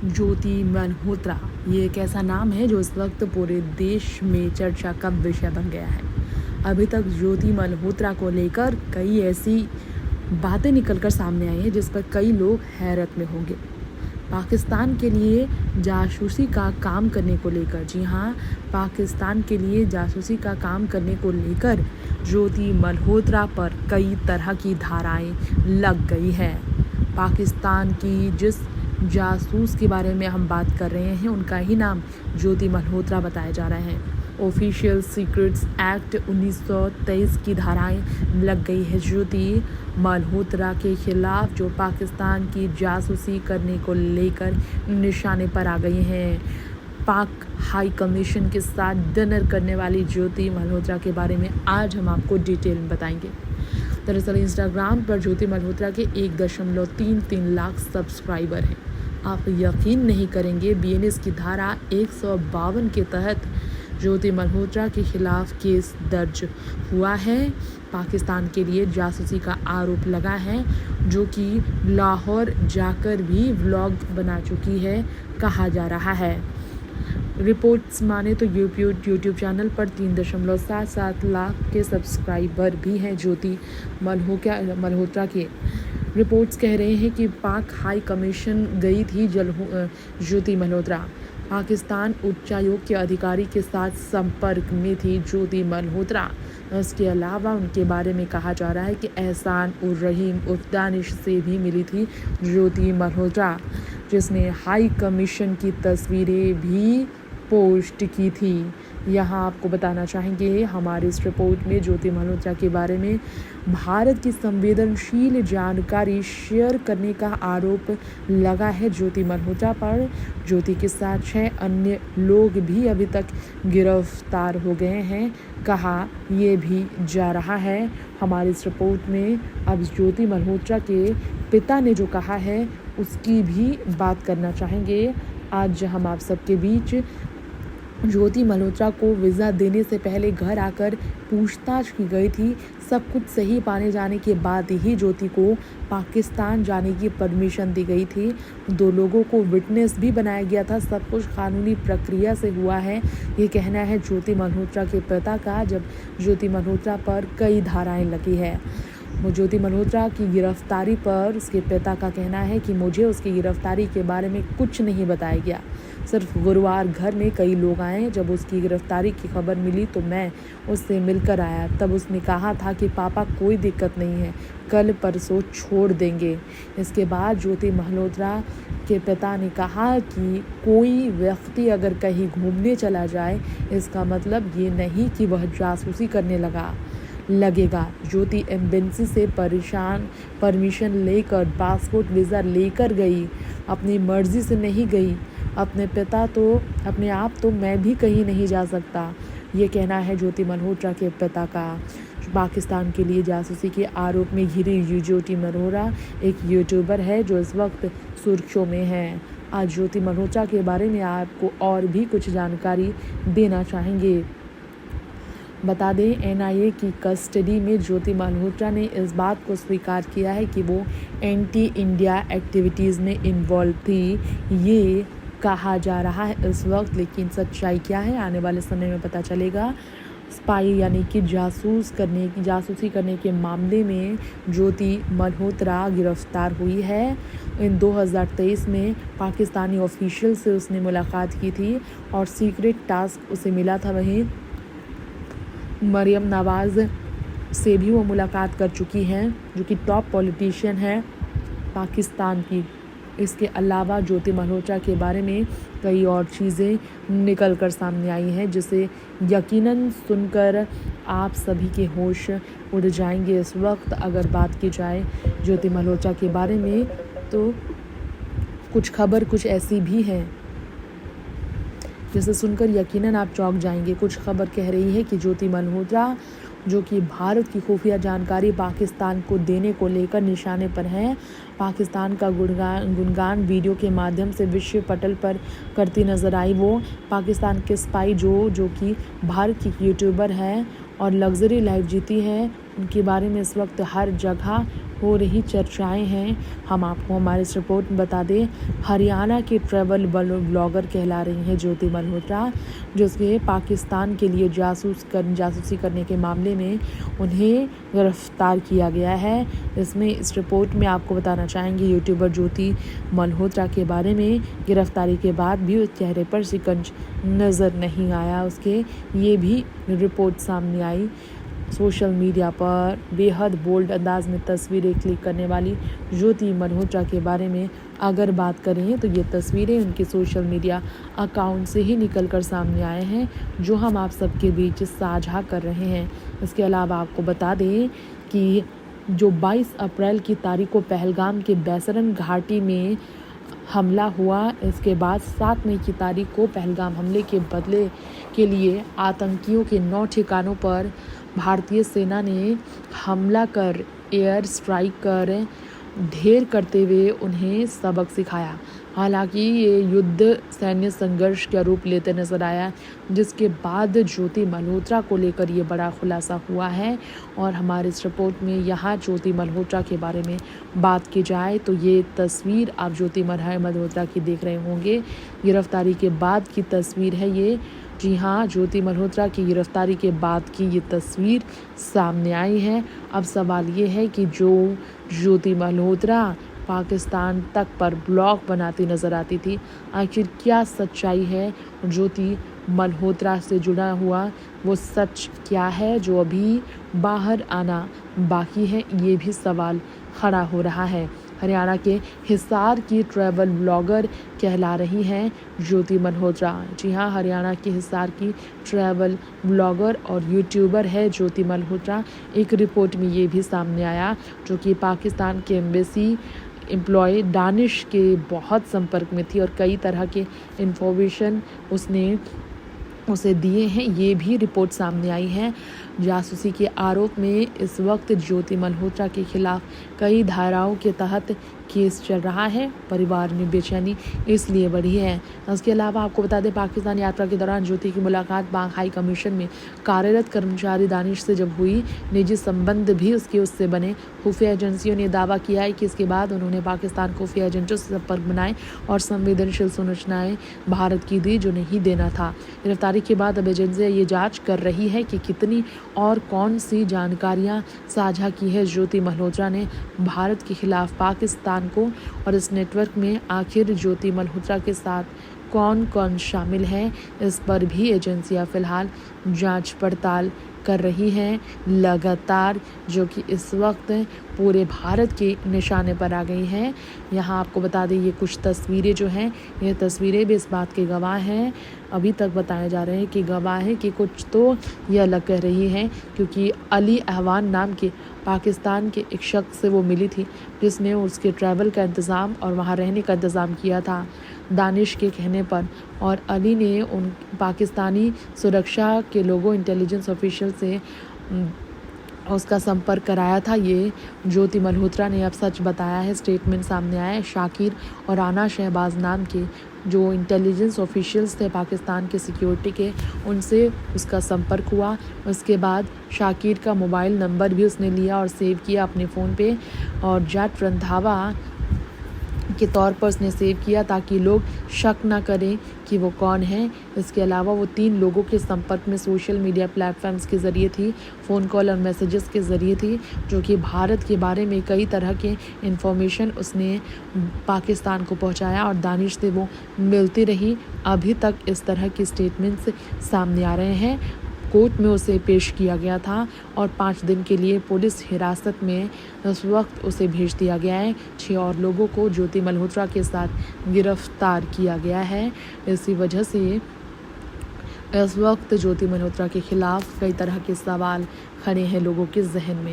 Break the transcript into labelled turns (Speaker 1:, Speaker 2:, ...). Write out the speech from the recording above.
Speaker 1: ज्योति मल्होत्रा ये एक ऐसा नाम है जो इस वक्त पूरे देश में चर्चा का विषय बन गया है। अभी तक ज्योति मल्होत्रा को लेकर कई ऐसी बातें निकलकर सामने आई हैं जिस पर कई लोग हैरत में होंगे। पाकिस्तान के लिए जासूसी का काम करने को लेकर, जी हाँ, पाकिस्तान के लिए जासूसी का काम करने को लेकर ज्योति मल्होत्रा पर कई तरह की धाराएं लग गई हैं। पाकिस्तान की जिस जासूस के बारे में हम बात कर रहे हैं उनका ही नाम ज्योति मल्होत्रा बताया जा रहा है। ऑफिशियल सीक्रेट्स एक्ट 1923 की धाराएं लग गई है ज्योति मल्होत्रा के खिलाफ, जो पाकिस्तान की जासूसी करने को लेकर निशाने पर आ गई हैं। पाक हाई कमीशन के साथ डिनर करने वाली ज्योति मल्होत्रा के बारे में आज हम आपको डिटेल में बताएंगे। दरअसल इंस्टाग्राम पर ज्योति मल्होत्रा के 1.33 लाख सब्सक्राइबर हैं। आप यकीन नहीं करेंगे, बीएनएस की धारा 152 के तहत ज्योति मल्होत्रा के खिलाफ केस दर्ज हुआ है। पाकिस्तान के लिए जासूसी का आरोप लगा है, जो कि लाहौर जाकर भी व्लॉग बना चुकी है कहा जा रहा है। रिपोर्ट्स माने तो यूट्यूब चैनल पर 3.77 लाख के सब्सक्राइबर भी हैं ज्योति मल्होत्रा के। रिपोर्ट्स कह रहे हैं कि पाक हाई कमीशन गई थी ज्योति मल्होत्रा। पाकिस्तान उच्चायोग के अधिकारी के साथ संपर्क में थी ज्योति मल्होत्रा। इसके अलावा उनके बारे में कहा जा रहा है कि एहसान उर रहीम उर्फ दानिश से भी मिली थी ज्योति मल्होत्रा, जिसने हाई कमीशन की तस्वीरें भी पोस्ट की थी। यहाँ आपको बताना चाहेंगे, हमारी इस रिपोर्ट में ज्योति मल्होत्रा के बारे में भारत की संवेदनशील जानकारी शेयर करने का आरोप लगा है ज्योति मल्होत्रा पर। ज्योति के साथ 6 अन्य लोग भी अभी तक गिरफ्तार हो गए हैं, कहा यह भी जा रहा है। हमारी इस रिपोर्ट में अब ज्योति मल्होत्रा के पिता ने जो कहा है उसकी भी बात करना चाहेंगे। आज हम आप सबके बीच ज्योति मल्होत्रा को वीज़ा देने से पहले घर आकर पूछताछ की गई थी। सब कुछ सही पाने जाने के बाद ही ज्योति को पाकिस्तान जाने की परमिशन दी गई थी। 2 लोगों को विटनेस भी बनाया गया था। सब कुछ कानूनी प्रक्रिया से हुआ है, ये कहना है ज्योति मल्होत्रा के पिता का, जब ज्योति मल्होत्रा पर कई धाराएं लगी है। ज्योति मल्होत्रा की गिरफ्तारी पर उसके पिता का कहना है कि मुझे उसकी गिरफ्तारी के बारे में कुछ नहीं बताया गया। सिर्फ गुरुवार घर में कई लोग आए। जब उसकी गिरफ्तारी की खबर मिली तो मैं उससे मिलकर आया। तब उसने कहा था कि पापा कोई दिक्कत नहीं है, कल परसों छोड़ देंगे। इसके बाद ज्योति मल्होत्रा के पिता ने कहा कि कोई व्यक्ति अगर कहीं घूमने चला जाए, इसका मतलब ये नहीं कि वह जासूसी करने लगेगा। ज्योति एम्बेसी से परमिशन लेकर पासपोर्ट वीज़ा लेकर गई, अपनी मर्जी से नहीं गई। अपने आप तो मैं भी कहीं नहीं जा सकता, ये कहना है ज्योति मल्होत्रा के पिता का। पाकिस्तान के लिए जासूसी के आरोप में घिरी ज्योति मल्होत्रा एक यूट्यूबर है जो इस वक्त सुर्खियों में है। आज ज्योति मल्होत्रा के बारे में आपको और भी कुछ जानकारी देना चाहेंगे। बता दें, एनआईए की कस्टडी में ज्योति मल्होत्रा ने इस बात को स्वीकार किया है कि वो एंटी इंडिया एक्टिविटीज़ में इन्वॉल्व थी, ये कहा जा रहा है इस वक्त। लेकिन सच्चाई क्या है, आने वाले समय में पता चलेगा। स्पाई यानी कि जासूसी करने के मामले में ज्योति मल्होत्रा गिरफ्तार हुई है। इन 2023 में पाकिस्तानी ऑफिशियल से उसने मुलाकात की थी और सीक्रेट टास्क उसे मिला था। वहीं मरियम नवाज़ से भी वो मुलाकात कर चुकी हैं, जो कि टॉप पॉलिटिशियन है पाकिस्तान की। इसके अलावा ज्योति मल्होत्रा के बारे में कई और चीज़ें निकल कर सामने आई हैं, जिसे यकीनन सुनकर आप सभी के होश उड़ जाएंगे। इस वक्त अगर बात की जाए ज्योति मल्होत्रा के बारे में तो कुछ ऐसी भी हैं जिसे सुनकर यकीनन आप चौंक जाएंगे। कुछ खबर कह रही है कि ज्योति मल्होत्रा, जो कि भारत की खुफिया जानकारी पाकिस्तान को देने को लेकर निशाने पर हैं, पाकिस्तान का गुणगान वीडियो के माध्यम से विश्व पटल पर करती नजर आई। वो पाकिस्तान के स्पाई जो कि भारत की यूट्यूबर है और लग्जरी लाइफ जीती है, उनके बारे में इस वक्त हर जगह हो रही चर्चाएं हैं। हम आपको हमारे इस रिपोर्ट में बता दें, हरियाणा की ट्रैवल ब्लॉगर कहला रही हैं ज्योति मल्होत्रा, जिसके पाकिस्तान के लिए जासूसी करने के मामले में उन्हें गिरफ्तार किया गया है। इसमें इस रिपोर्ट में आपको बताना चाहेंगे यूट्यूबर ज्योति मल्होत्रा के बारे में। गिरफ्तारी के बाद भी उस चेहरे पर शिकंज नज़र नहीं आया उसके, ये भी रिपोर्ट सामने आई। सोशल मीडिया पर बेहद बोल्ड अंदाज में तस्वीरें क्लिक करने वाली ज्योति मल्होत्रा के बारे में अगर बात करें तो ये तस्वीरें उनके सोशल मीडिया अकाउंट से ही निकलकर सामने आए हैं, जो हम आप सबके बीच साझा कर रहे हैं। इसके अलावा आपको बता दें कि जो 22 अप्रैल की तारीख को पहलगाम के बैसरन घाटी में हमला हुआ, इसके बाद 7 मई की तारीख को पहलगाम हमले के बदले के लिए आतंकियों के 9 ठिकानों पर भारतीय सेना ने हमला कर एयर स्ट्राइक कर ढेर करते हुए उन्हें सबक सिखाया। हालांकि ये युद्ध सैन्य संघर्ष का रूप लेते नजर आया, जिसके बाद ज्योति मल्होत्रा को लेकर ये बड़ा खुलासा हुआ है। और हमारे इस रिपोर्ट में यहाँ ज्योति मल्होत्रा के बारे में बात की जाए तो ये तस्वीर आप ज्योति मल्होत्रा की देख रहे होंगे। गिरफ्तारी के बाद की तस्वीर है ये। जी हाँ, ज्योति मल्होत्रा की गिरफ्तारी के बाद की ये तस्वीर सामने आई है। अब सवाल ये है कि जो ज्योति मल्होत्रा पाकिस्तान तक पर ब्लॉग बनाती नज़र आती थी, आखिर क्या सच्चाई है ज्योति मल्होत्रा से जुड़ा हुआ, वो सच क्या है जो अभी बाहर आना बाकी है, ये भी सवाल खड़ा हो रहा है। हरियाणा के हिसार की ट्रैवल ब्लॉगर कहला रही हैं ज्योति मल्होत्रा। जी हाँ, हरियाणा के हिसार की ट्रैवल ब्लॉगर और यूट्यूबर है ज्योति मल्होत्रा। एक रिपोर्ट में ये भी सामने आया, जो कि पाकिस्तान के एम्बेसी एम्प्लॉय दानिश के बहुत संपर्क में थी और कई तरह के इन्फॉर्मेशन उसने उसे दिए हैं, ये भी रिपोर्ट सामने आई है। जासूसी के आरोप में इस वक्त ज्योति मल्होत्रा के खिलाफ कई धाराओं के तहत केस चल रहा है। परिवार में बेचैनी इसलिए बढ़ी है। इसके अलावा आपको बता दें, पाकिस्तान यात्रा के दौरान ज्योति की मुलाकात पाक हाई कमीशन में कार्यरत कर्मचारी दानिश से जब हुई, निजी संबंध भी उससे बने। खुफिया एजेंसियों ने दावा किया है कि इसके बाद उन्होंने पाकिस्तान खुफिया एजेंटों से संपर्क बनाए और संवेदनशील सूचनाएं भारत की दी जो नहीं देना था। गिरफ्तारी के बाद अब एजेंसियां ये जांच कर रही है कि कितनी और कौन सी जानकारियां साझा की है ज्योति मल्होत्रा ने भारत के खिलाफ पाकिस्तान को, और इस नेटवर्क में आखिर ज्योति मल्होत्रा के साथ कौन कौन शामिल है, इस पर भी एजेंसियां फिलहाल जांच पड़ताल कर रही हैं लगातार, जो कि इस वक्त पूरे भारत के निशाने पर आ गई हैं। यहाँ आपको बता दें, ये कुछ तस्वीरें जो हैं, ये तस्वीरें भी इस बात के गवाह हैं। अभी तक बताए जा रहे हैं कि गवाह हैं कि कुछ तो ये अलग कह रही हैं, क्योंकि अली अहवान नाम के पाकिस्तान के एक शख्स से वो मिली थी, जिसने उसके ट्रैवल का इंतज़ाम और वहाँ रहने का इंतज़ाम किया था दानिश के कहने पर। और अली ने उन पाकिस्तानी सुरक्षा के लोगों, इंटेलिजेंस ऑफिशियल से उसका संपर्क कराया था। ये ज्योति मल्होत्रा ने अब सच बताया है, स्टेटमेंट सामने आया है। शाकिर और राना शहबाज नाम के जो इंटेलिजेंस ऑफिशियल्स थे पाकिस्तान के सिक्योरिटी के, उनसे उसका संपर्क हुआ। उसके बाद शाकिर का मोबाइल नंबर भी उसने लिया और सेव किया अपने फ़ोन पे, और जाट रंधावा के तौर पर उसने सेव किया ताकि लोग शक ना करें कि वो कौन है। इसके अलावा वो 3 लोगों के संपर्क में सोशल मीडिया प्लेटफॉर्म्स के ज़रिए थी, फ़ोन कॉल और मैसेजेस के ज़रिए थी, जो कि भारत के बारे में कई तरह के इंफॉर्मेशन उसने पाकिस्तान को पहुंचाया और दानिश से वो मिलती रही। अभी तक इस तरह की स्टेटमेंट्स सामने आ रहे हैं। कोर्ट में उसे पेश किया गया था और 5 दिन के लिए पुलिस हिरासत में इस वक्त उसे भेज दिया गया है। 6 और लोगों को ज्योति मल्होत्रा के साथ गिरफ्तार किया गया है। इसी वजह से इस वक्त ज्योति मल्होत्रा के खिलाफ कई तरह के सवाल खड़े हैं लोगों के जहन में।